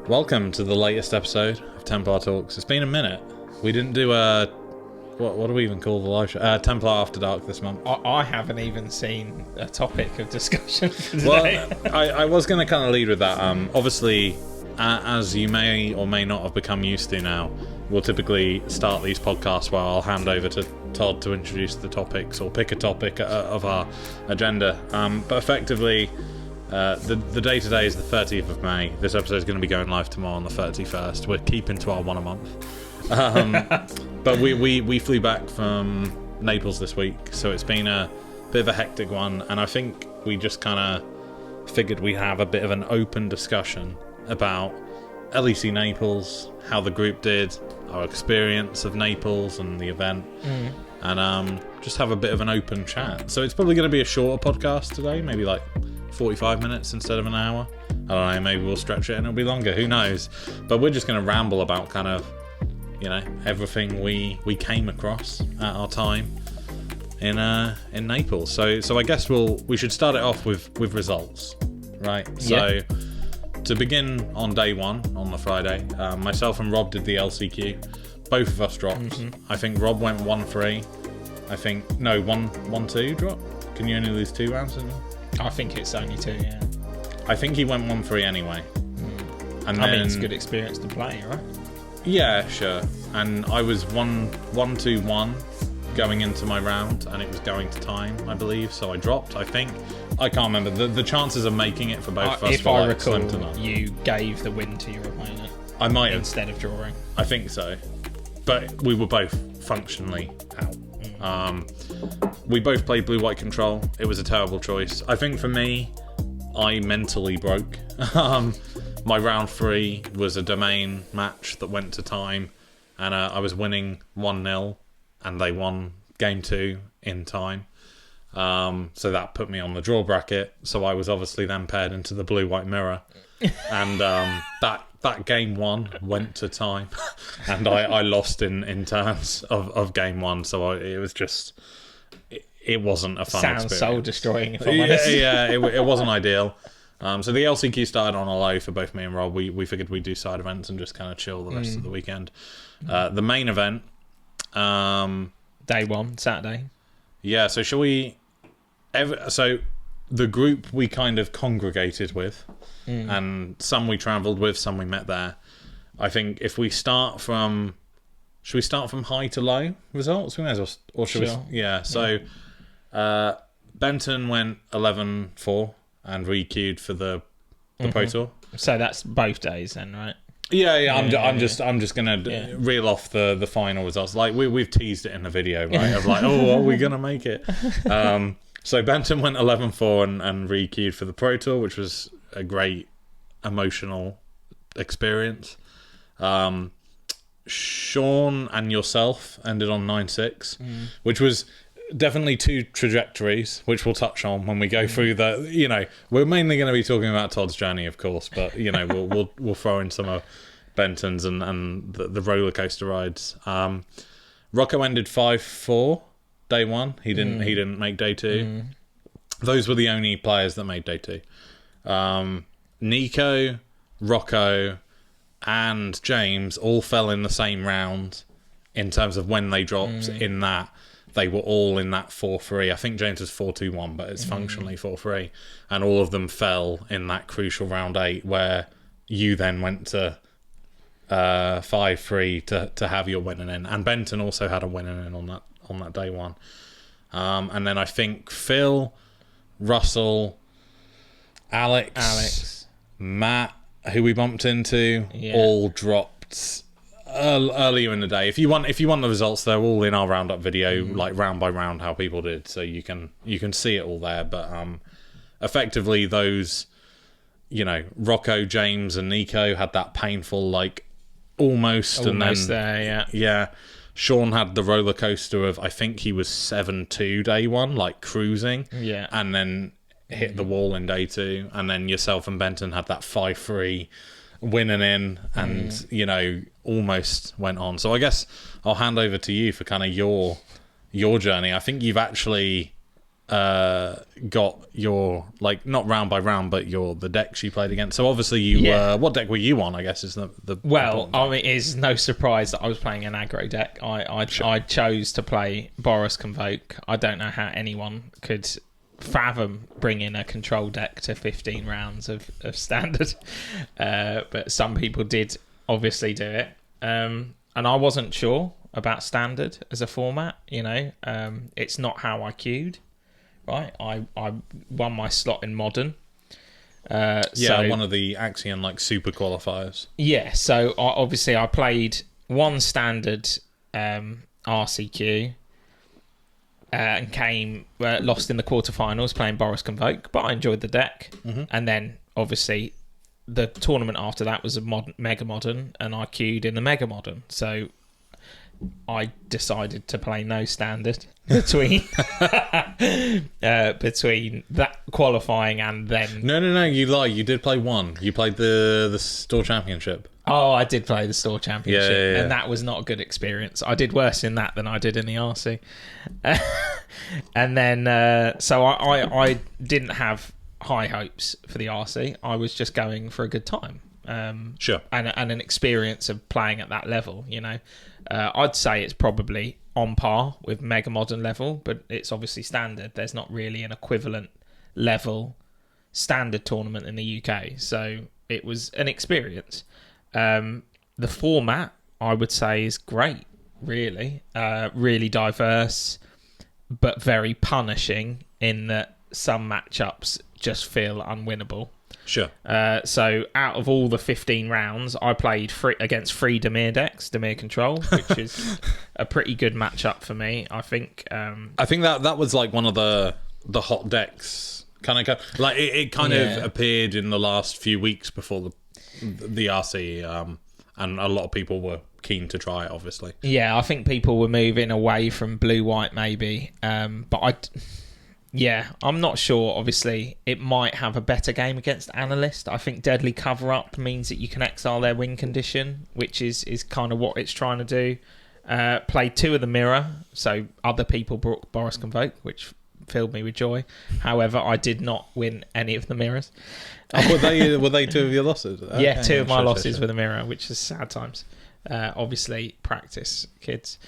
Welcome to the latest episode of Templar Talks. It's been a minute. We didn't do a... What do we even call the live show? Templar After Dark this month. I haven't even seen a topic of discussion for today. Well, I was going to kind of lead with that. Obviously, as you may or may not have become used to now, we'll typically start these podcasts where I'll hand over to Todd to introduce the topics or pick a topic of our agenda. But effectively... the day today is the 30th of May. This episode is going to be going live tomorrow on the 31st. We're keeping to our one a month. But we flew back from Naples this week, so it's been a bit of a hectic one, and I think we just kind of figured we'd have a bit of an open discussion about LEC Naples, how the group did, our experience of Naples and the event, and just have a bit of an open chat. So it's probably going to be a shorter podcast today, maybe like 45 minutes instead of an hour. I don't know, maybe we'll stretch it and it'll be longer, who knows. But we're just going to ramble about kind of, you know, everything we came across at our time in Naples. So I guess we should start it off with results, right? Yeah. So to begin on day one, on the Friday, myself and Rob did the LCQ. Both of us dropped. I think Rob went 1-3. I think, no, 1-2 drop. Can you only lose 2 rounds? I think it's only 2, yeah. I think he went 1-3 anyway. And I mean, it's a good experience to play, right? Yeah, sure. And I was 1-2-1 going into my round, and it was going to time, I believe. So I dropped, I think. I can't remember. The chances of making it for both of us if were I like recall, slim to none. you gave the win to your opponent. I might have. Instead of drawing. I think so. But we were both functionally out. We both played blue-white control. It was a terrible choice. I think for me, I mentally broke. My round 3 was a domain match that went to time, and I was winning 1-0, and they won game 2 in time. So that put me on the draw bracket. So I was obviously then paired into the blue-white mirror, and that game 1 went to time, and I lost in terms of game 1. So it was just. It wasn't a fun experience. Sounds soul destroying, if I'm honest. Yeah, it wasn't ideal. So the LCQ started on a low for both me and Rob. We figured we'd do side events and just kind of chill the rest of the weekend. The main event, Day 1, Saturday. Yeah. So shall we? So the group we kind of congregated with, and some we travelled with, some we met there. I think if we start from, should we start from high to low results? We may as well, or should we? Yeah. So. Benton went 11-4 and re-queued for the Pro Tour. So that's both days then, right? Yeah. I'm just gonna reel off the final results. Like we've teased it in the video, right? Of like, oh, are we gonna make it? So Benton went 11-4 and re-queued for the Pro Tour, which was a great emotional experience. Sean and yourself ended on 9-6, which was definitely 2 trajectories, which we'll touch on when we go through the. You know, we're mainly going to be talking about Todd's journey, of course, but you know, we'll throw in some of Benton's and the roller coaster rides. Rocco ended 5-4 day 1. He didn't make day 2. Those were the only players that made day 2. Nico, Rocco, and James all fell in the same round in terms of when they dropped. In that they were all in that 4-3. I think James was 4-2-1, but it's functionally 4-3, and all of them fell in that crucial round 8 where you then went to 5-3 to have your winning in, and Benton also had a winning in on that day 1. And then I think Phil, Russell, Alex, Matt, who we bumped into, all dropped earlier in the day. If you want the results, they're all in our roundup video, like round by round how people did, so you can see it all there. But effectively those, you know, Rocco, James, and Nico had that painful almost and then there, yeah. Sean had the roller coaster of, I think he was 7-2 day 1, like cruising, and then hit the wall in day 2, and then yourself and Benton had that 5-3 winning in, and you know, almost went on. So I guess I'll hand over to you for kind of your journey. I think you've actually got your, like, not round by round, but the decks you played against. So obviously you what deck were you on, I guess, is the well, I mean, it's no surprise that I was playing an aggro deck. I chose to play Boros Convoke. I don't know how anyone could fathom bringing a control deck to 15 rounds of standard, but some people did obviously do it, and I wasn't sure about standard as a format. It's not how I queued. Right, I won my slot in modern. So, one of the Axion like super qualifiers. Yeah, so obviously I played one standard RCQ and lost in the quarterfinals playing Boros Convoke, but I enjoyed the deck. Mm-hmm. And then obviously the tournament after that was a Mega Modern, and I queued in the Mega Modern. So I decided to play no standard between that qualifying and then. No, you lie. You did play one. You played the Store Championship. Oh, I did play the Store Championship, yeah. And that was not a good experience. I did worse in that than I did in the RC. And then, so I didn't have high hopes for the RC. I was just going for a good time. Sure. And an experience of playing at that level, I'd say it's probably on par with Mega Modern level, but it's obviously standard. There's not really an equivalent level standard tournament in the UK, so it was an experience. The format, I would say, is great, really. Really diverse, but very punishing in that some matchups just feel unwinnable. Sure. So out of all the 15 rounds, I played against 3 Dimir decks, Dimir Control, which is a pretty good matchup for me, I think. I think that was like one of the hot decks. Kind of like it kind of appeared in the last few weeks before the RC, and a lot of people were keen to try it, obviously. Yeah, I think people were moving away from blue-white maybe, but I'm not sure. Obviously, it might have a better game against Analyst. I think Deadly Cover-Up means that you can exile their win condition, which is kind of what it's trying to do. Played 2 of the Mirror, so other people brought Boros Convoke, which filled me with joy. However, I did not win any of the Mirrors. Were they 2 of your losses? Okay, yeah, 2 of my losses were the Mirror, which is sad times. Obviously, practice, kids.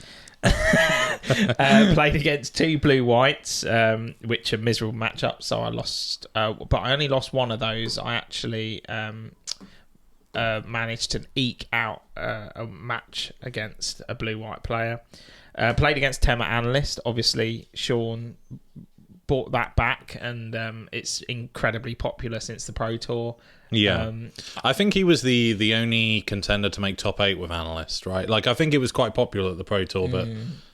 Played against 2 blue whites, which are miserable matchups, so I lost, but I only lost one of those. I actually managed to eke out a match against a blue white player. Played against Templar Analyst. Obviously, Sean brought that back, and it's incredibly popular since the Pro Tour. Yeah, I think he was the only contender to make top 8 with Analyst, right? Like, I think it was quite popular at the Pro Tour, but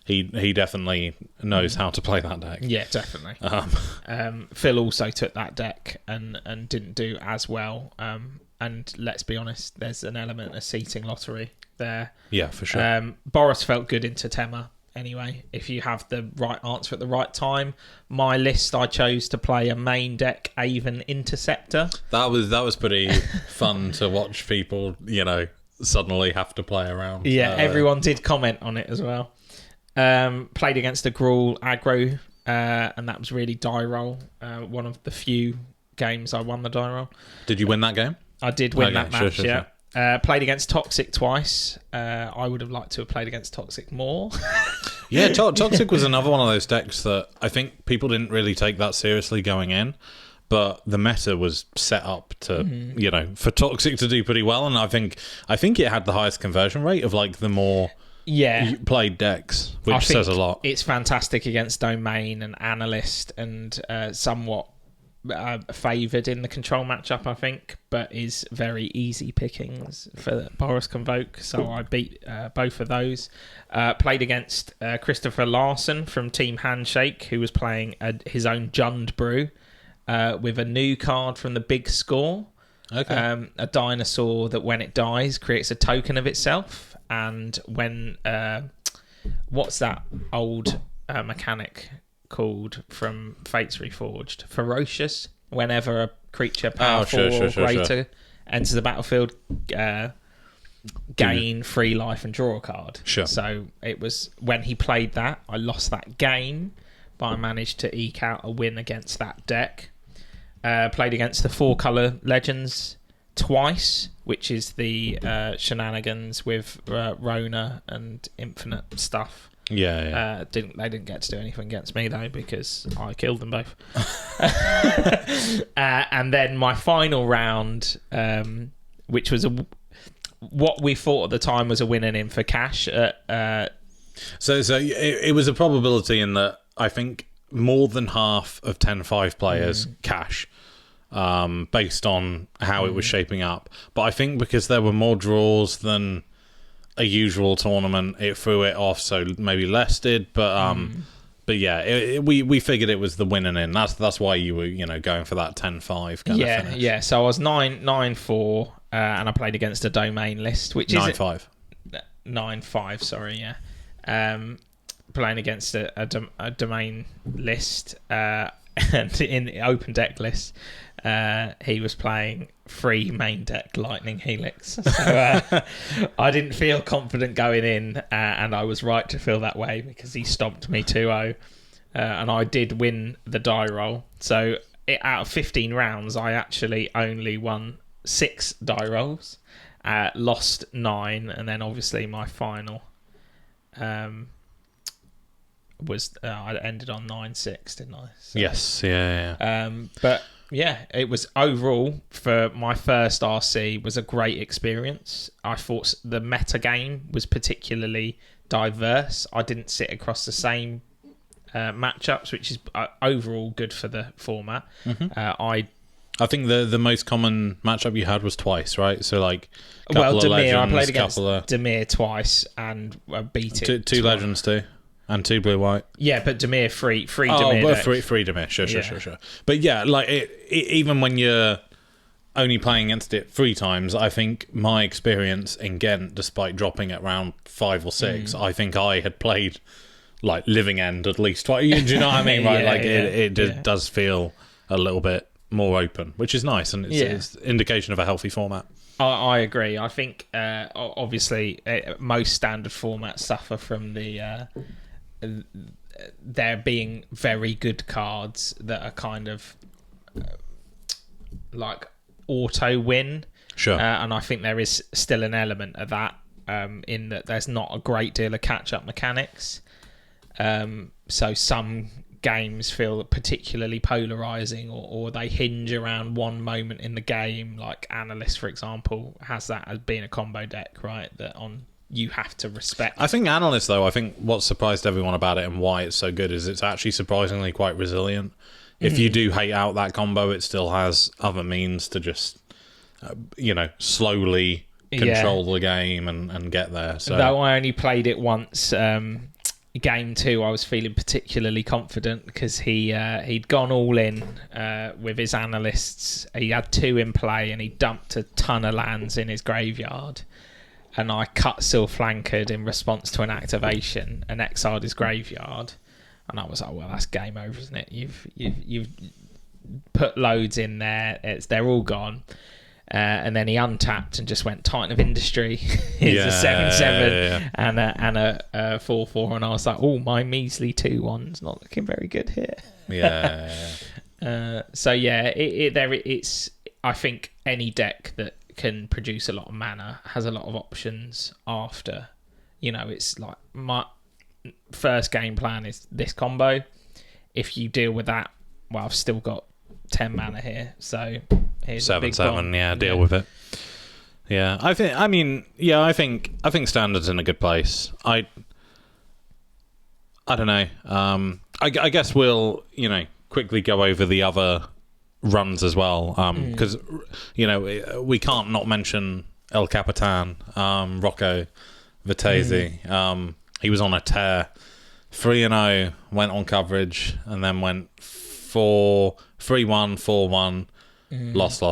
he definitely knows how to play that deck. Yeah, definitely. Phil also took that deck and didn't do as well. And let's be honest, there's an element of seating lottery there. Yeah, for sure. Boris felt good into Tema. Anyway, if you have the right answer at the right time. My list, I chose to play a main deck Avon Interceptor. That was pretty fun to watch people, suddenly have to play around. Yeah, everyone did comment on it as well. Played against a Gruul aggro, and that was really die roll. One of the few games I won the die roll. Did you win that game? I did win that match, sure. Played against Toxic twice. I would have liked to have played against Toxic more. Yeah, Toxic was another one of those decks that I think people didn't really take that seriously going in, but the meta was set up to, for Toxic to do pretty well, and I think it had the highest conversion rate of like the more played decks, which says a lot. It's fantastic against Domain and Analyst, and somewhat favoured in the control matchup, I think, but is very easy pickings for Boros Convoke, so I beat both of those. Played against Christopher Larson from Team Handshake, who was playing his own Jund Brew with a new card from the Big Score. Okay. A dinosaur that when it dies creates a token of itself, and when what's that old mechanic called from Fates Reforged? Ferocious. Whenever a creature powerful or greater enters the battlefield, gain free life and draw a card. Sure. So it was when he played that, I lost that game, but I managed to eke out a win against that deck. Played against the 4-colour Legends twice, which is the shenanigans with Rona and Infinite stuff. Yeah. They didn't get to do anything against me though, because I killed them both. And then my final round, which was what we thought at the time was a winning in for cash. So it was a probability in that I think more than half of 10-5 players cash, based on how it was shaping up. But I think because there were more draws than a usual tournament, it threw it off, so maybe less did. But yeah, we figured it was the winning in. That's why you were going for that 10-5 kind of finish. Yeah. So I was 9-4, and I played against a domain list, which is 9-5. 9-5. Sorry, yeah. Playing against a domain list, and in the open deck list, he was playing 3 main deck Lightning Helix. So I didn't feel confident going in, and I was right to feel that way because he stomped me 2-0, and I did win the die roll. So out of 15 rounds, I actually only won 6 die rolls, lost 9, and then obviously my final was I ended on 9-6, didn't I? So, yes, yeah. But yeah, it was overall for my first RC was a great experience. I thought the meta game was particularly diverse. I didn't sit across the same matchups, which is overall good for the format. I think the most common matchup you had was twice, right? So like, Demir, Legends, I played against Demir twice and beat it. Two Legends too. And 2 blue-white. Yeah, but Demir free Demir. Oh, but free Demir. Sure. But yeah, like even when you're only playing against it 3 times, I think my experience in Ghent, despite dropping at round 5 or 6, I think I had played like living end at least twice. Do you know what I mean? Right? It does feel a little bit more open, which is nice, and it's indication of a healthy format. I agree. I think obviously most standard formats suffer from there being very good cards that are kind of like auto win. Sure. And I think there is still an element of that, in that there's not a great deal of catch-up mechanics. So some games feel particularly polarizing, or they hinge around one moment in the game, like Analyst, for example, has that as being a combo deck, right? That you have to respect. I think Analyst, though, I think what surprised everyone about it and why it's so good is it's actually surprisingly quite resilient. If you do hate out that combo, it still has other means to just, slowly control the game and get there. So. Though I only played it once, game 2, I was feeling particularly confident because he'd gone all in with his Analysts. He had 2 in play and he dumped a ton of lands in his graveyard. And I cut Sylflankard in response to an activation and exiled his graveyard. And I was like, well, that's game over, isn't it? You've put loads in there. They're all gone. And then he untapped and just went Titan of Industry. It's a 7/7 and a 4/4. And I was like, oh, my measly 2/1's not looking very good here. So yeah, it's. I think any deck that can produce a lot of mana has a lot of options after. It's like my first game plan is this combo. If you deal with that, well, I've still got 10 mana here, so here's 7/7. Deal with it. Yeah, I think standard's in a good place. I don't know. I guess we'll quickly go over the other runs as well, because we can't not mention El Capitan, Rocco Vitesi. He was on a tear, 3-0, went on coverage, and then went 3-1, 4-1, loss,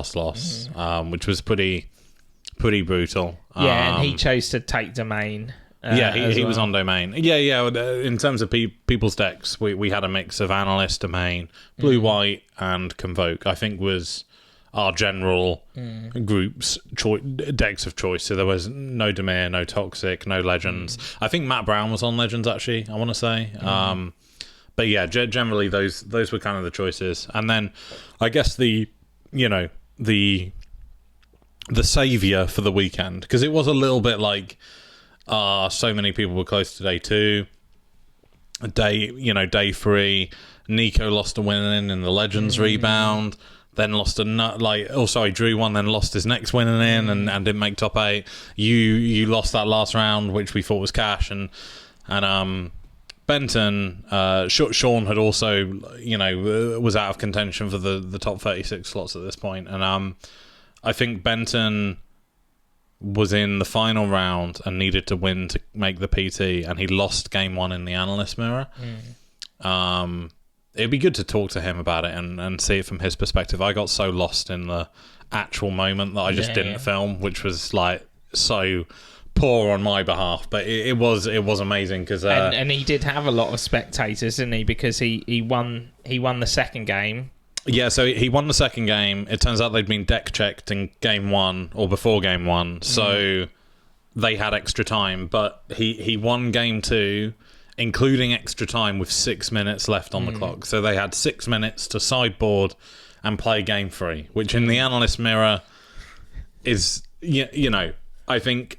which was pretty brutal. And he chose to take domain. He was on domain. In terms of people's decks, we had a mix of Analyst, domain, blue-white, and Convoke, I think was our general group's decks of choice. So there was no Demir, no Toxic, no Legends. I think Matt Brown was on Legends, actually, I want to say. But yeah, generally those were kind of the choices. And then I guess the savior for the weekend, because it was a little bit like so many people were close to day 2. Day 3, Nico lost a win in the Legends rebound, then lost drew one, then lost his next win in and didn't make top 8. You lost that last round, which we thought was cash, and Benton, Sean had also, was out of contention for the top 36 slots at this point, and I think Benton was in the final round and needed to win to make the PT, and he lost game 1 in the analyst mirror. It'd be good to talk to him about it and see it from his perspective. I got so lost in the actual moment that I just didn't film, which was like so poor on my behalf, but it was amazing because and he did have a lot of spectators, didn't he? Because he won the second game. Yeah, so he won the second game. It turns out they'd been deck checked in game 1 or before game 1, so they had extra time. But he won game 2, including extra time, with 6 minutes left on the clock. So they had 6 minutes to sideboard and play game 3, which in the analyst mirror is, I think...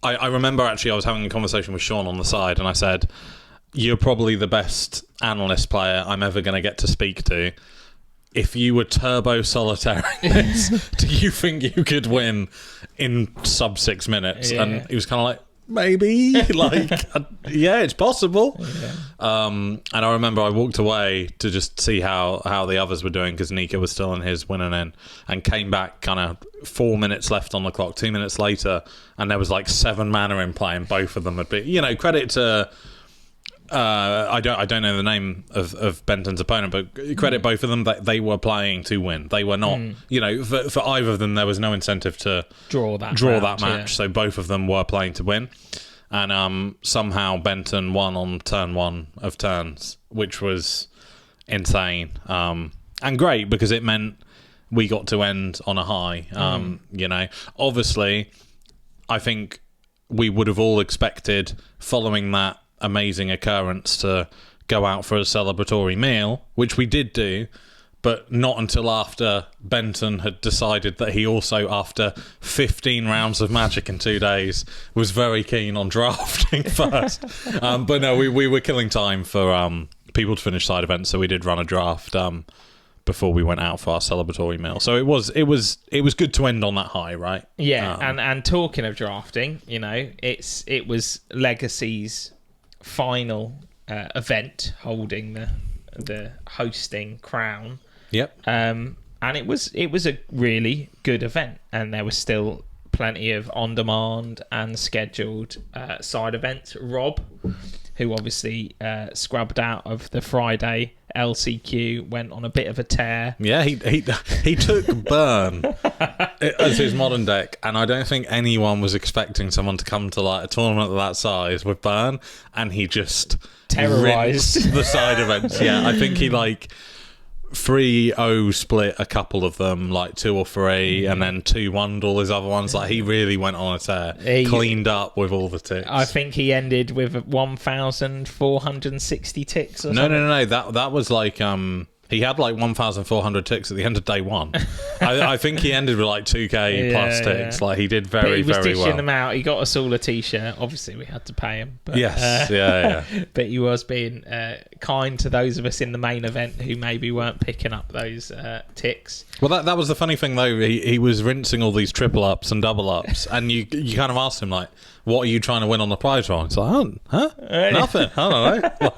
I remember actually I was having a conversation with Sean on the side, and I said, you're probably the best analyst player I'm ever going to get to speak to. If you were turbo solitary, do you think you could win in sub 6 minutes? Yeah. And he was kind of like, maybe. Yeah, it's possible. Yeah. And I remember I walked away to just see how the others were doing, because Nico was still in his winning in, and came back kind of 4 minutes left on the clock, 2 minutes later, and there was like 7 mana in play, and both of them had been, credit to... I don't know the name of Benton's opponent, but credit both of them that they were playing to win. They were not, for either of them there was no incentive to draw that match. Yeah. So both of them were playing to win, and somehow Benton won on turn 1 of turns, which was insane and great because it meant we got to end on a high. Obviously, I think we would have all expected following that amazing occurrence to go out for a celebratory meal, which we did do, but not until after Benton had decided that he also, after 15 rounds of Magic in 2 days, was very keen on drafting first. But no, we were killing time for people to finish side events, so we did run a draft before we went out for our celebratory meal. So it was good to end on that high, right? Yeah, and talking of drafting, it was Legacy's final event, holding the hosting crown. Yep. And it was a really good event, and there was still plenty of on-demand and scheduled side events. Rob, who obviously scrubbed out of the Friday LCQ, went on a bit of a tear. Yeah, he took Burn as his modern deck, and I don't think anyone was expecting someone to come to like a tournament of that size with Burn, and he just terrorized the side events. Yeah, I think he 3-0 split a couple of them, like 2 or 3, and then 2-1'd all his other ones. Like, he really went on a tear. He cleaned up with all the ticks. I think he ended with 1,460 ticks or something. No. That was like... He had 1,400 ticks at the end of day 1. I think he ended with 2k plus ticks. He did very, very well. He was dishing them out. He got us all a t-shirt. Obviously, we had to pay him. But, yes, yeah. But he was being kind to those of us in the main event who maybe weren't picking up those ticks. Well, that was the funny thing, though. He was rinsing all these triple ups and double ups, and you kind of asked him, what are you trying to win on the prize roll? It's like, nothing. I don't know.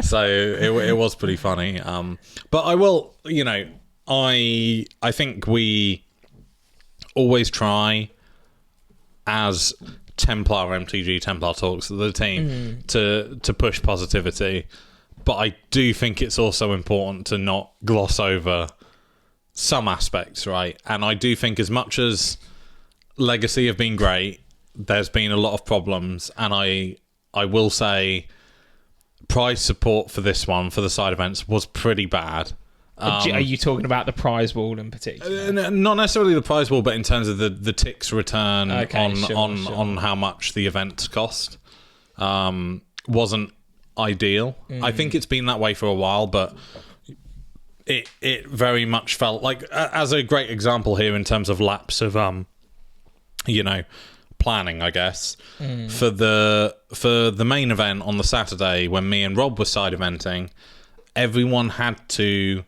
So it was pretty funny. But I will, I think we always try, as Templar MTG, Templar Talks, the team, to push positivity. But I do think it's also important to not gloss over some aspects, right? And I do think as much as Legacy have been great, there's been a lot of problems, and I will say prize support for this one, for the side events, was pretty bad. Are you talking about the prize wall in particular? Not necessarily the prize wall, but in terms of the ticks return on how much the events cost. Wasn't ideal. I think it's been that way for a while, but it very much felt like, as a great example here in terms of lapse of planning, I guess, for the main event on the Saturday when me and Rob were side eventing, everyone had to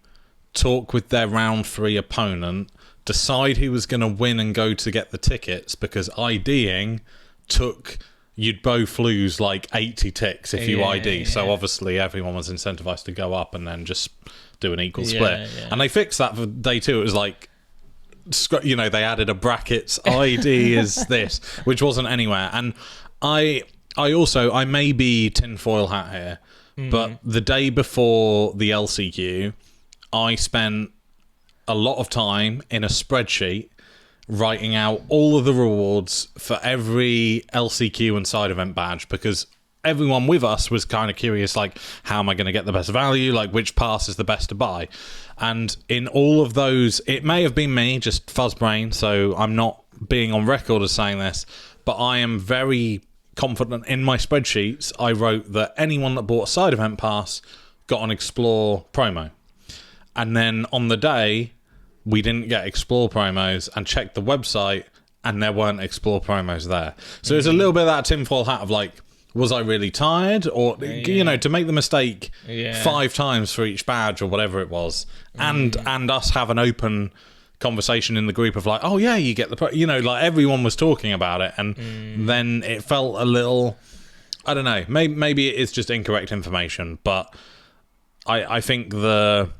talk with their round 3 opponent, decide who was going to win and go to get the tickets, because IDing you'd both lose like 80 ticks if you ID. So obviously everyone was incentivized to go up and then just do an equal split. And they fixed that for day 2. It was like, they added a brackets ID is this, which wasn't anywhere. And I may be tinfoil hat here, but the day before the LCQ, I spent a lot of time in a spreadsheet writing out all of the rewards for every LCQ and side event badge, because everyone with us was kind of curious, like, how am I going to get the best value? Like, which pass is the best to buy? And in all of those, it may have been me, just fuzz brain, so I'm not being on record as saying this, but I am very confident in my spreadsheets. I wrote that anyone that bought a side event pass got an Explore promo. And then on the day, we didn't get Explore promos, and checked the website, and there weren't Explore promos there. So there's a little bit of that tinfoil hat of like, was I really tired? Or, to make the mistake 5 times for each badge or whatever it was, and us have an open conversation in the group of like, oh yeah, you get the, like everyone was talking about it, and then it felt a little, I don't know, maybe it is just incorrect information, but I think the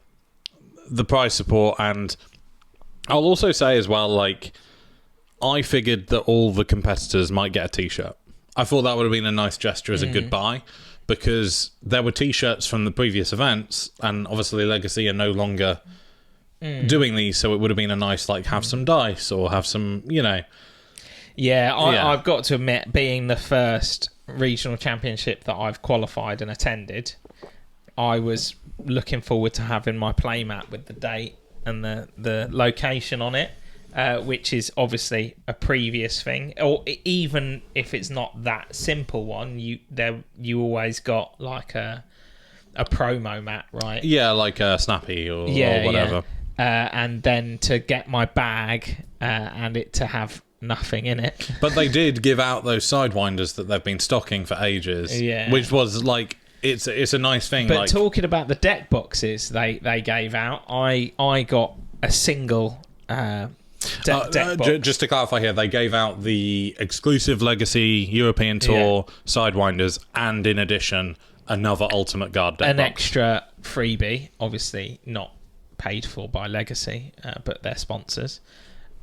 prize support, and I'll also say as well, like, I figured that all the competitors might get a t-shirt. I thought that would have been a nice gesture as a goodbye, because there were t-shirts from the previous events, and obviously Legacy are no longer doing these, so it would have been a nice, like, have some dice or have some, I've got to admit, being the first regional championship that I've qualified and attended, I was looking forward to having my playmat with the date and the location on it, which is obviously a previous thing. Or even if it's not that simple one, you always got like a promo mat, right? Yeah, like a Snappy or whatever. Yeah. And then to get my bag and it to have nothing in it. But they did give out those sidewinders that they've been stocking for ages, which was like, it's a nice thing. But talking about the deck boxes they gave out, I got a single deck box. Just to clarify here, they gave out the exclusive Legacy European Tour sidewinders, and in addition, another Ultimate Guard deck box. Extra freebie, obviously not paid for by Legacy, but they're sponsors.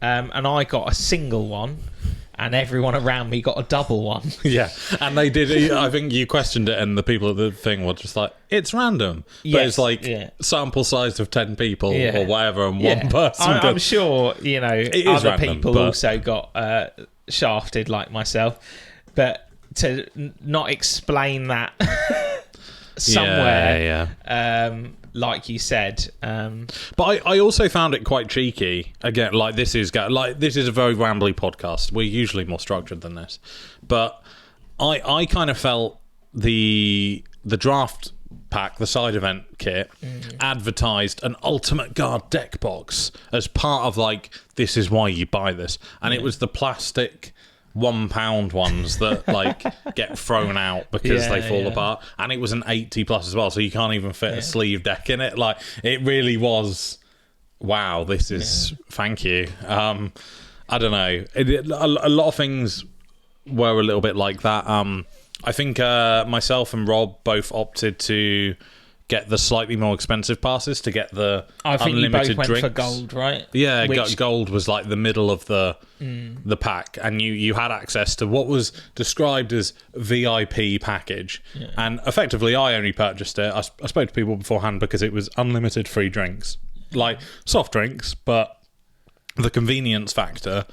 And I got a single one, and everyone around me got a double one. Yeah, and they did. I think you questioned it, and the people at the thing were just like, it's random. But it's like sample size of 10 people or whatever, and one person. I'm sure, other random, people also got shafted like myself. But to not explain that somewhere, like you said, but I also found it quite cheeky. Again, this is a very rambly podcast. We're usually more structured than this, but I kind of felt the draft pack, the side event kit, advertised an Ultimate Guard deck box as part of like, this is why you buy this, and it was the plastic £1 ones that like get thrown out because they fall apart, and it was an 80 plus as well, so you can't even fit a sleeve deck in it. Like, it really was, wow, this is thank you. I don't know, a lot of things were a little bit like that. I think myself and Rob both opted to get the slightly more expensive passes to get the unlimited drinks. Went for gold, right? Yeah, gold was like the middle of the pack, and you had access to what was described as VIP package. Yeah. And effectively, I only purchased it. I spoke to people beforehand because it was unlimited free drinks, like soft drinks, but the convenience factor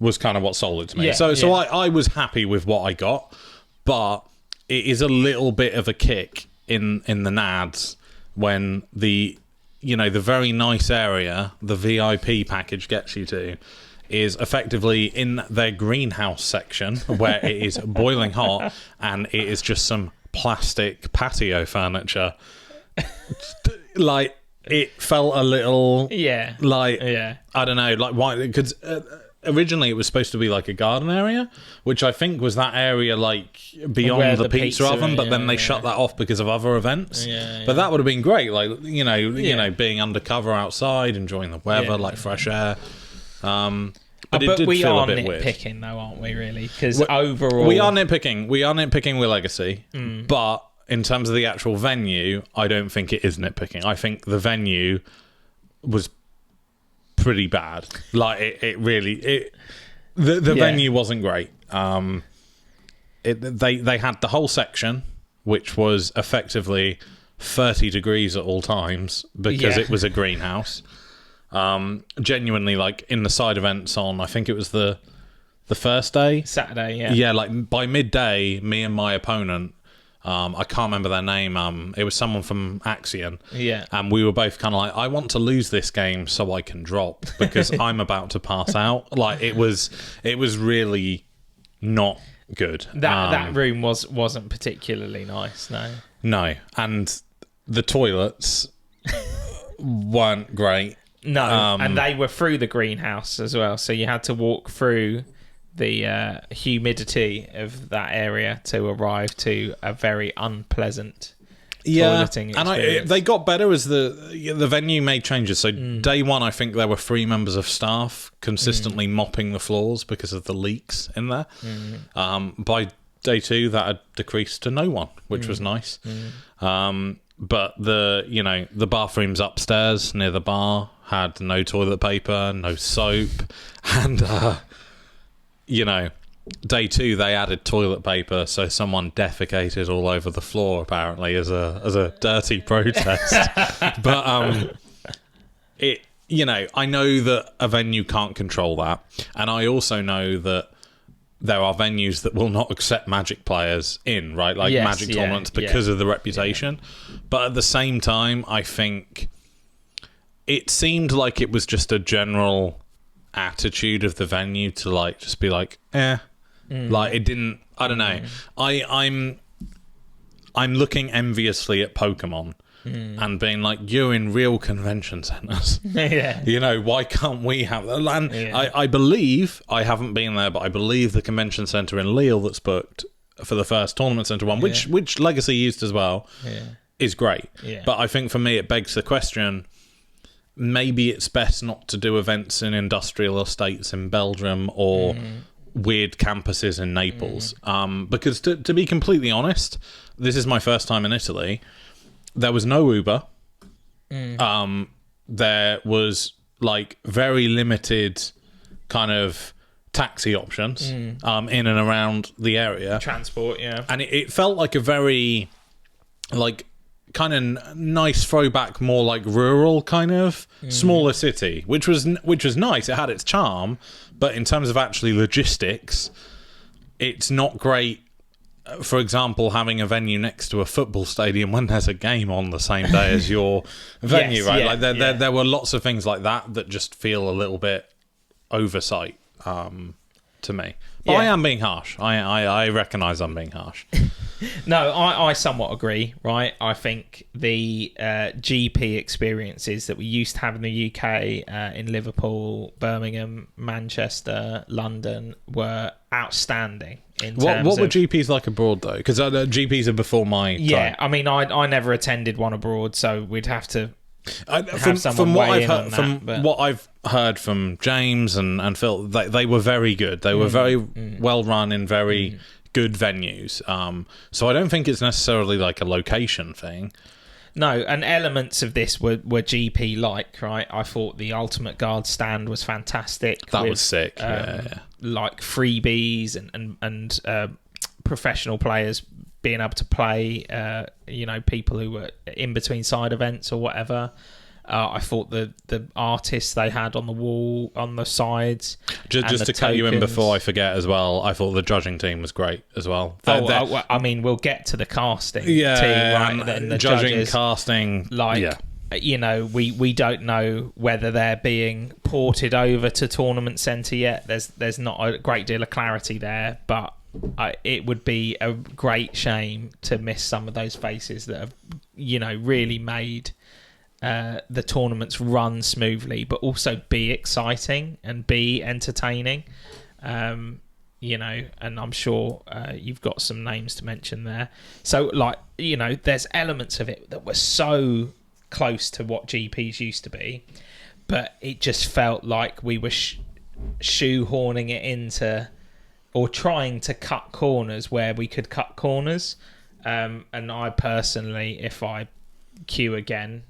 was kind of what sold it to me. Yeah, so I was happy with what I got, but it is a little bit of a kick in the nads when the very nice area the VIP package gets you to is effectively in their greenhouse section where it is boiling hot, and it is just some plastic patio furniture. Like, it felt a little... Yeah. Like, Yeah. I don't know, like, why... Because originally it was supposed to be like a garden area, which I think was that area, like, beyond Where the pizza oven, but yeah, then they yeah. shut that off because of other events. Yeah, But yeah. that would have been great, like, you know, being undercover outside, enjoying the weather, Yeah. like fresh air. But it But did we feel are a bit weird. nitpicking, though, aren't we, really? Because overall... We are nitpicking with Legacy, but in terms of the actual venue, I don't think it is nitpicking. I think the venue was pretty bad. Like, the venue wasn't great. They had the whole section, which was effectively 30 degrees at all times because it was a greenhouse. Genuinely, like, in the side events on, I think it was the first day, Saturday, yeah. Yeah, like by midday, me and my opponent, I can't remember their name. It was someone from Axion. Yeah. And we were both kind of like, I want to lose this game so I can drop because I'm about to pass out. Like, it was really not good. That room wasn't particularly nice, no. No, and the toilets weren't great. No, and they were through the greenhouse as well, so you had to walk through the humidity of that area to arrive to a very unpleasant toileting experience. And they got better as the venue made changes. So day one, I think there were 3 members of staff consistently mopping the floors because of the leaks in there. By day 2, that had decreased to no one, which was nice. But the bathrooms upstairs near the bar had no toilet paper, no soap, and day 2 they added toilet paper, so someone defecated all over the floor apparently as a dirty protest. But I know that a venue can't control that, and I also know that there are venues that will not accept Magic players in, right? Like Magic tournaments because of the reputation. But at the same time, I think it seemed like it was just a general attitude of the venue to like just be like, like it didn't. I don't know. I'm looking enviously at Pokemon and being like, you're in real convention centers. Yeah. Why can't we have that? And I believe, I haven't been there, but I believe the convention center in Lille that's booked for the first tournament center one, which Legacy used as well, is great. Yeah. But I think for me, it begs the question, maybe it's best not to do events in industrial estates in Belgium or weird campuses in Naples. Because to be completely honest, this is my first time in Italy. There was no Uber. There was like very limited kind of taxi options in and around the area. Transport, yeah. And it felt like a very like kind of nice throwback, more like rural kind of smaller city, which was nice. It had its charm, but in terms of actually logistics, it's not great. For example, having a venue next to a football stadium when there's a game on the same day as your venue, right? Yeah, like there were lots of things like that just feel a little bit oversight to me. But I am being harsh. I recognise I'm being harsh. No, I somewhat agree, right? I think the GP experiences that we used to have in the UK, in Liverpool, Birmingham, Manchester, London, were outstanding. What were GPs like abroad, though? Because GPs are before my time. I mean, I never attended one abroad, so we'd have to from what I've heard from James and Phil, they were very good. They were very well run in very good venues. So I don't think it's necessarily like a location thing. No, and elements of this were GP like, right? I thought the Ultimate Guard stand was fantastic. That was sick. Like freebies and professional players being able to play, people who were in between side events or whatever. I thought the artists they had on the wall, on the sides. Just to cut you in before I forget as well, I thought the judging team was great as well. I mean, we'll get to the casting team, right? Then the judging, judges, casting, we don't know whether they're being ported over to Tournament Centre yet. There's not a great deal of clarity there, but it would be a great shame to miss some of those faces that have, really made the tournaments run smoothly, but also be exciting and be entertaining. And I'm sure you've got some names to mention there. So, there's elements of it that were so close to what GPs used to be, but it just felt like we were shoehorning it into, or trying to cut corners where we could cut corners. And I personally, if I queue again,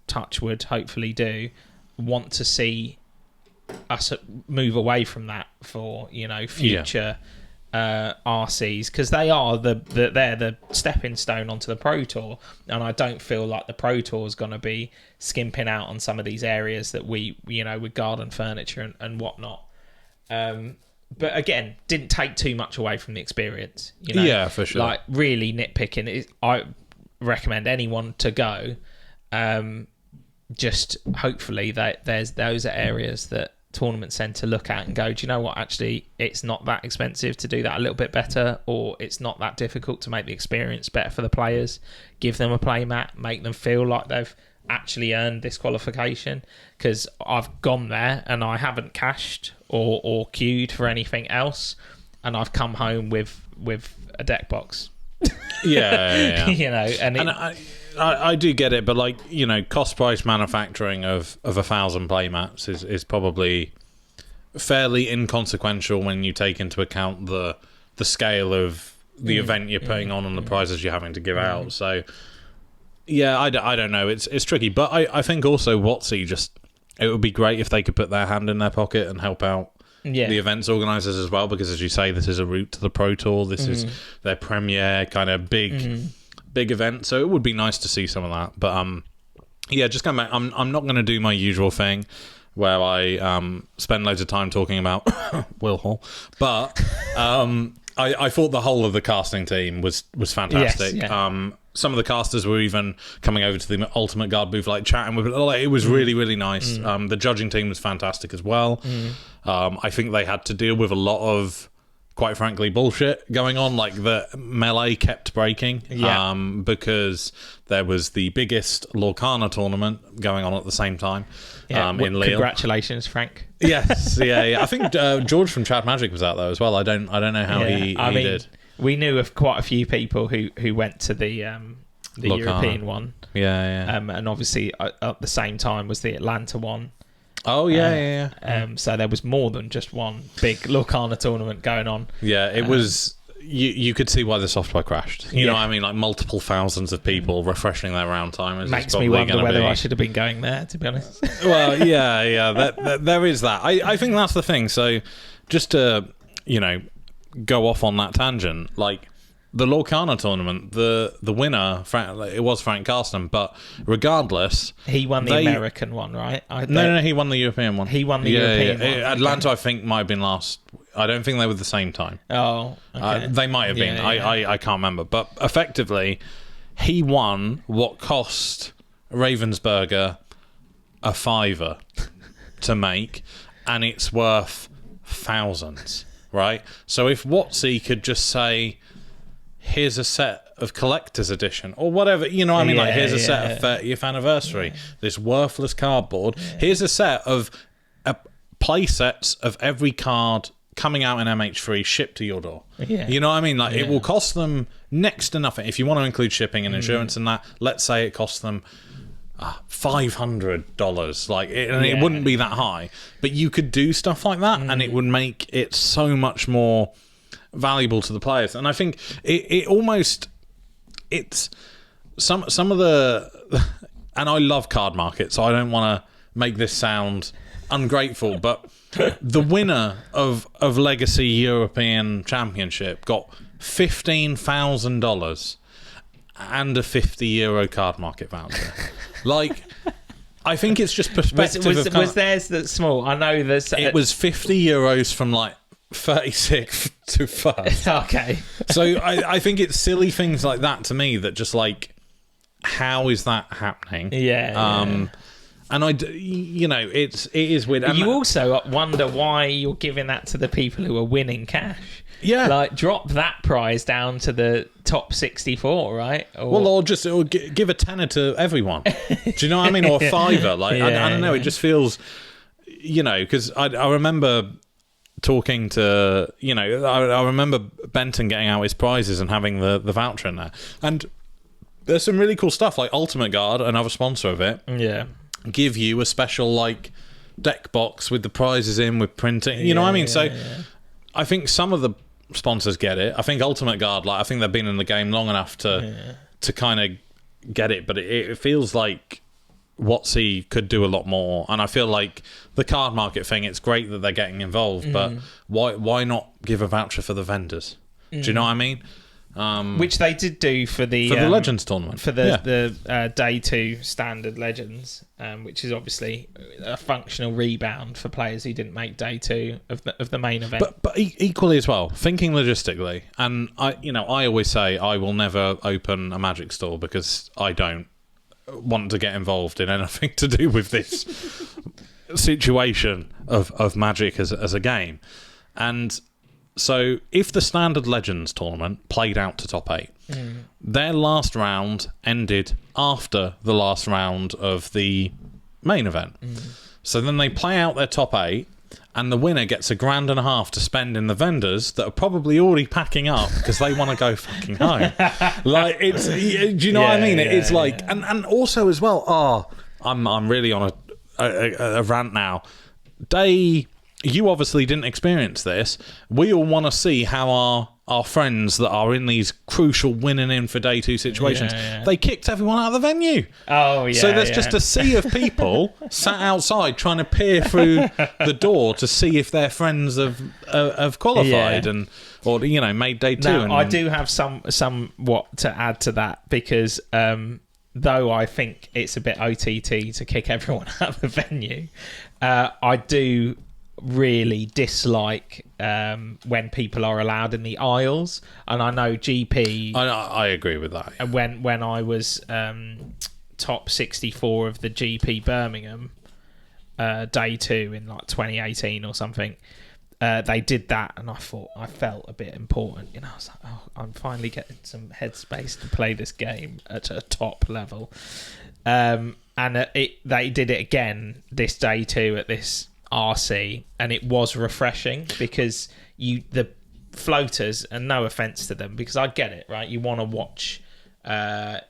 touch wood, hopefully do, want to see us move away from that for future RCs, because they are they're the stepping stone onto the Pro Tour, and I don't feel like the Pro Tour is going to be skimping out on some of these areas that we with garden furniture and whatnot. But again, didn't take too much away from the experience. Yeah, for sure. Like, really nitpicking, I recommend anyone to go. Just hopefully that those are areas that tournaments tend to look at and go, do you know what, actually it's not that expensive to do that a little bit better, or it's not that difficult to make the experience better for the players. Give them a play mat, make them feel like they've actually earned this qualification, because I've gone there and I haven't cashed or queued for anything else, and I've come home with a deck box. Yeah. And I do get it, but cost price manufacturing of 1,000 playmats is probably fairly inconsequential when you take into account the scale of the event you're putting on the prizes you're having to give out. So yeah, I don't know, it's tricky, but I think also WotC, it would be great if they could put their hand in their pocket and help out the events organisers as well, because as you say, this is a route to the Pro Tour, this is their premier kind of big event, so it would be nice to see some of that. But just going back, I'm not going to do my usual thing where I spend loads of time talking about Will Hall, but I thought the whole of the casting team was fantastic. Yes, yeah. Some of the casters were even coming over to the Ultimate Guard booth, chatting with it. It was really, really nice. The judging team was fantastic as well. I think they had to deal with a lot of, quite frankly, bullshit going on. The melee kept breaking because there was the biggest Lorcana tournament going on at the same time in Lille. Congratulations, Frank. Yes, yeah. I think George from Chad Magic was out there as well. I don't know how he did. We knew of quite a few people who went to the European one. Yeah. And obviously at the same time was the Atlanta one. Oh, yeah. So there was more than just one big Lorcana tournament going on. Yeah, it was... You could see why the software crashed. You know what I mean? Multiple thousands of people refreshing their round timers. Makes me wonder whether I should have been going there, to be honest. Well, yeah. There is that. I think that's the thing. So just to, go off on that tangent, the Lorcana tournament, the winner, it was Frank Carsten, but regardless... He won the American one, right? No, he won the European one. He won the European one. Atlanta, I think, might have been last. I don't think they were the same time. Oh, okay. They might have been. Yeah. I can't remember. But effectively, he won what cost Ravensburger a $5 to make, and it's worth thousands, right? So if WotC could just say, here's a set of collector's edition or whatever, here's a set of 30th anniversary, this worthless cardboard, here's a set of play sets of every card coming out in MH3 shipped to your door. You know what I mean? It will cost them next to nothing. If you want to include shipping and insurance and that, let's say it costs them $500. It wouldn't be that high, but you could do stuff like that and it would make it so much more valuable to the players. And I think it's some of the, and I love card markets, so I don't want to make this sound ungrateful, but the winner of Legacy European Championship got $15,000 and a €50 card market voucher. I think it's just perspective. Was theirs that small? I know there's. It was €50 from 36th to 1st. Okay. So I think it's silly things like that to me that just how is that happening? Yeah. And it is weird. And you also wonder why you're giving that to the people who are winning cash. Yeah. Like, drop that prize down to the top 64, right? Or give a tenner to everyone. Do you know what I mean? Or a fiver. Like, I don't know. It just feels, because I remember talking to, I remember Benton getting out his prizes and having the voucher in there. And there's some really cool stuff, like Ultimate Guard, another sponsor of it. Yeah. Give you a special, like, deck box with the prizes in, with printing. You know what I mean? So I think some of the sponsors get it. I think Ultimate Guard, like, I think they've been in the game long enough to kind of get it, but it feels like WotC could do a lot more. And I feel like the card market thing, it's great that they're getting involved, but why not give a voucher for the vendors? Do you know what I mean? Which they did do for the Legends tournament, for the day 2 standard Legends, which is obviously a functional rebound for players who didn't make day 2 of the main event. But equally as well, thinking logistically, and I always say I will never open a Magic store because I don't want to get involved in anything to do with this situation of Magic as a game. And so if the standard Legends tournament played out to top 8, their last round ended after the last round of the main event. So then they play out their top 8, and the winner gets $1,500 to spend in the vendors that are probably already packing up because they want to go fucking home. Like, it's, do you know what I mean? It's like, and also as well, I'm really on a rant now. You obviously didn't experience this. We all want to see how our friends that are in these crucial winning in for day 2 situations, they kicked everyone out of the venue. Oh, yeah. So there's just a sea of people sat outside trying to peer through the door to see if their friends have qualified or made day 2. Now, I do have somewhat to add to that because though I think it's a bit OTT to kick everyone out of the venue, I do really dislike when people are allowed in the aisles, and I know GP. I agree with that. And when I was top 64 of the GP Birmingham day 2 in like 2018 or something, they did that, and I felt a bit important. I was like, I'm finally getting some headspace to play this game at a top level. And they did it again this day 2 at this RC, and it was refreshing because the floaters, and no offense to them because I get it, right? You want to watch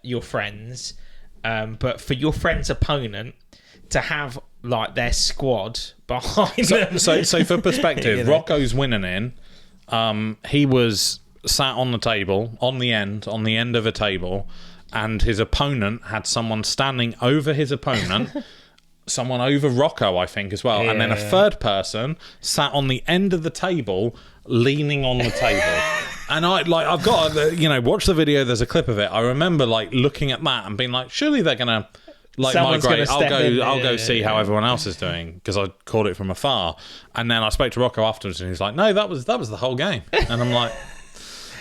your friends, but for your friend's opponent to have like their squad behind them. So for perspective, Rocco's winning in. He was sat on the table on the end of a table, and his opponent had someone standing over his opponent. Someone over Rocco, I think, as well. And then a third person sat on the end of the table, leaning on the table. And I've got to, watch the video. There's a clip of it. I remember looking at that and being like, surely they're gonna migrate. I'll go see how everyone else is doing because I caught it from afar. And then I spoke to Rocco afterwards, and he's like, no, that was the whole game. And I'm like,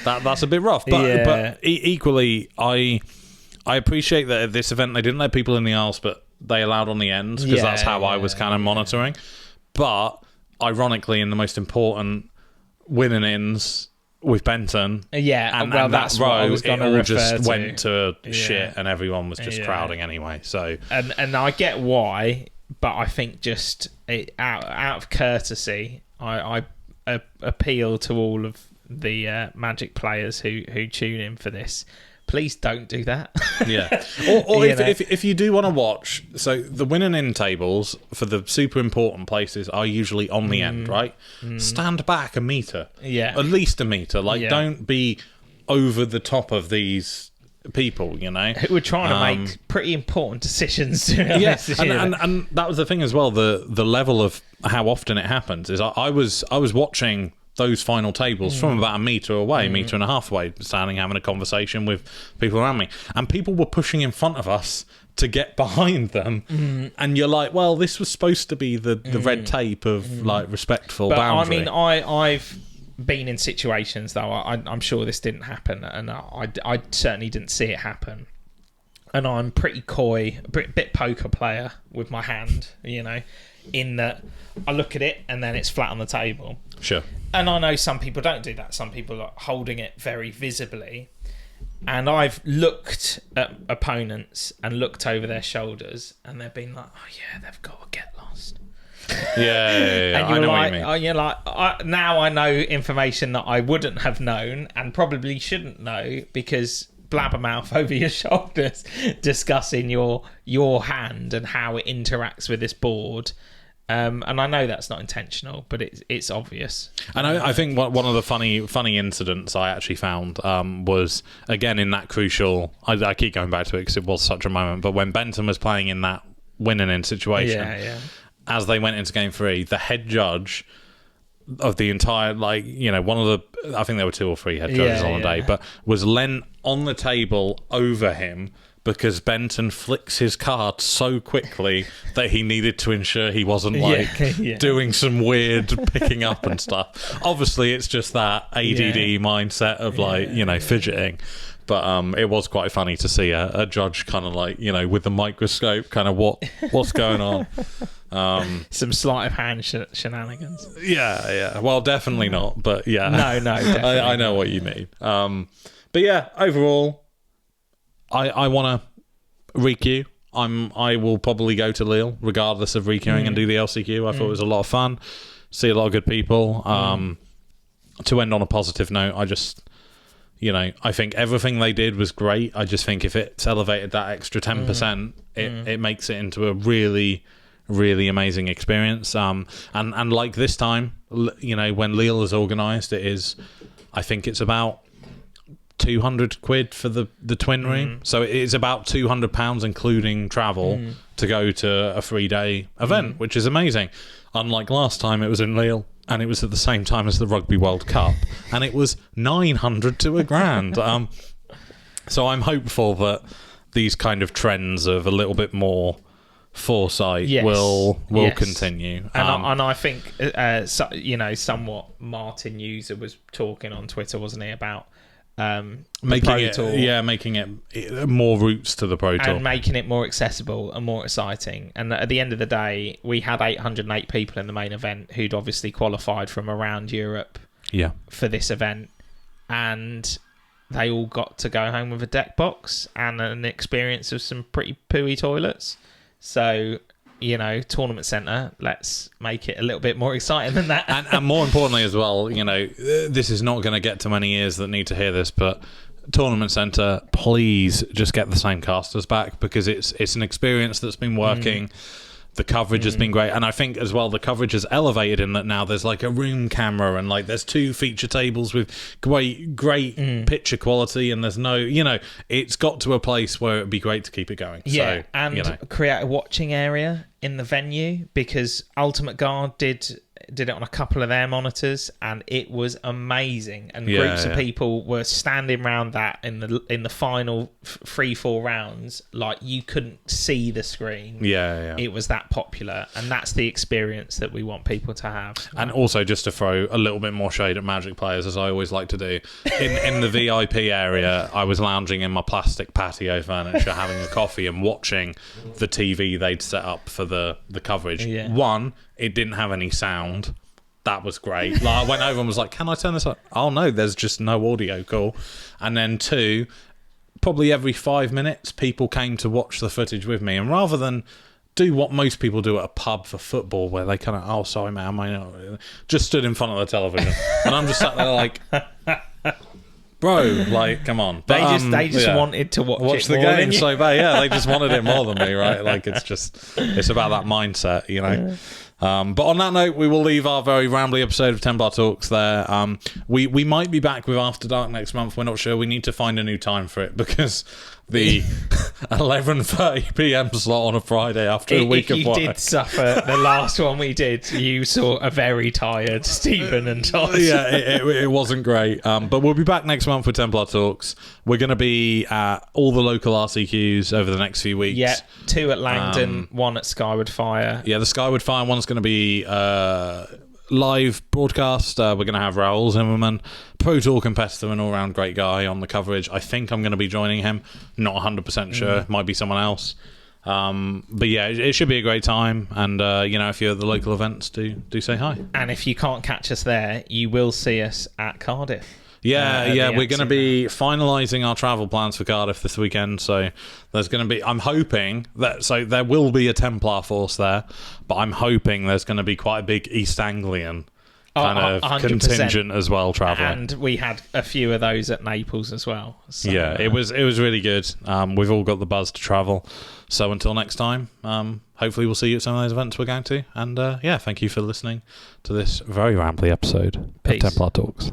that's a bit rough. But equally, I appreciate that at this event they didn't let people in the aisles, but they allowed on the ends because that's how I was kind of monitoring. But ironically, in the most important winning ins with Benton, and that's that row, what I was going to refer just to. went to shit, and everyone was just crowding anyway. So and I get why, but I think just out of courtesy, I appeal to all of the Magic players who tune in for this. Please don't do that. Or if you do want to watch, so the winning in tables for the super important places are usually on the end, right? Stand back a meter. At least a meter. Don't be over the top of these people, Who are trying to make pretty important decisions. And that was the thing as well, the level of how often it happens is I was watching those final tables from about a metre away, metre and a half away, standing having a conversation with people around me, and people were pushing in front of us to get behind them, and you're like, well, this was supposed to be the red tape of respectful boundary. I mean, I've been in situations though, I'm sure this didn't happen, and I certainly didn't see it happen, and I'm pretty coy, a bit poker player with my hand, in that I look at it and then it's flat on the table. Sure. And I know some people don't do that. Some people are holding it very visibly. And I've looked at opponents and looked over their shoulders, and they've been like, "Oh yeah, they've got to get lost." Yeah. And I know like, what you mean. oh, you're like, now I know information that I wouldn't have known and probably shouldn't know, because blabbermouth over your shoulders discussing your hand and how it interacts with this board. And I know that's not intentional, but it's obvious. And I think one of the funny incidents I actually found was, again, in that crucial... I keep going back to it because it was such a moment, but when Benton was playing in that winning situation, as they went into game 3, the head judge of the entire, one of the... I think there were 2 or 3 head judges on the day, but was leant on the table over him, because Benton flicks his card so quickly that he needed to ensure he wasn't doing some weird picking up and stuff. Obviously, it's just that ADD mindset of fidgeting. But it was quite funny to see a judge kind of with the microscope, kind of what's going on. Some sleight of hand shenanigans. Yeah. Well, definitely not. But yeah, no, definitely I know what you mean. But yeah, overall, I want to requeue. I will probably go to Lille regardless of requeuing and do the LCQ. I thought it was a lot of fun. See a lot of good people. To end on a positive note, I just, I think everything they did was great. I just think if it's elevated that extra 10%, it makes it into a really, really amazing experience. And like this time, when Lille is organised, I think it's about £200 for the twin room, so it's about £200 including travel to go to a 3-day event, which is amazing. Unlike last time, it was in Lille and it was at the same time as the Rugby World Cup, and it was 900 to £1,000. So I'm hopeful that these kind of trends of a little bit more foresight will continue. And I think somewhat Martin User was talking on Twitter, wasn't he, about making it more routes to the Pro Tour and making it more accessible and more exciting. And at the end of the day, we had 808 people in the main event who'd obviously qualified from around Europe for this event, and they all got to go home with a deck box and an experience of some pretty pooey toilets. So, tournament centre, let's make it a little bit more exciting than that. and more importantly as well, this is not going to get to many ears that need to hear this, but tournament centre, please just get the same casters back, because it's an experience that's been working. The coverage has been great, and I think as well the coverage has elevated in that now there's a room camera, and there's 2 feature tables with great picture quality, and there's no, it's got to a place where it'd be great to keep it going. Yeah, so, and create a watching area in the venue, because Ultimate Guard did it on a couple of their monitors, and it was amazing. And groups of people were standing around that in the final 3-4 rounds, you couldn't see the screen. It was that popular, and that's the experience that we want people to have. And also, just to throw a little bit more shade at Magic players, as I always like to do, in the VIP area, I was lounging in my plastic patio furniture, having a coffee and watching the TV they'd set up for the coverage. One, it didn't have any sound. That was great. I went over and was like, can I turn this up? Oh no, there's just no audio. Cool. And then 2, probably every 5 minutes, people came to watch the footage with me. And rather than do what most people do at a pub for football, where they kind of, oh, sorry, man, just stood in front of the television. And I'm just sat there bro, come on. But, they just wanted to watch the game so bad. Yeah, they just wanted it more than me, right? It's about that mindset, But on that note, we will leave our very rambly episode of Templar Talks there. We might be back with After Dark next month. We're not sure. We need to find a new time for it, because the 11:30 p.m. slot on a Friday after a week of work. If you did suffer the last one we did, you saw a very tired Stephen and Todd. Yeah, it wasn't great. But we'll be back next month with Templar Talks. We're going to be at all the local RCQs over the next few weeks. Yeah, 2 at Langdon, 1 at Skyward Fire. Yeah, the Skyward Fire one's going to be live broadcast. We're going to have Raoul Zimmerman, Pro Tour competitor and all-round great guy on the coverage. I think I'm going to be joining him. Not 100% sure. Might be someone else. But yeah, it should be a great time. And, if you're at the local events, do say hi. And if you can't catch us there, you will see us at Cardiff. Yeah, we're going to be finalising our travel plans for Cardiff this weekend, so there's going to be, I'm hoping that, so there will be a Templar force there, but I'm hoping there's going to be quite a big East Anglian kind of 100%. Contingent as well travelling. And we had a few of those at Naples as well. So, yeah, it was really good. We've all got the buzz to travel, so until next time, hopefully we'll see you at some of those events we're going to, and thank you for listening to this very rambly episode of Templar Talks.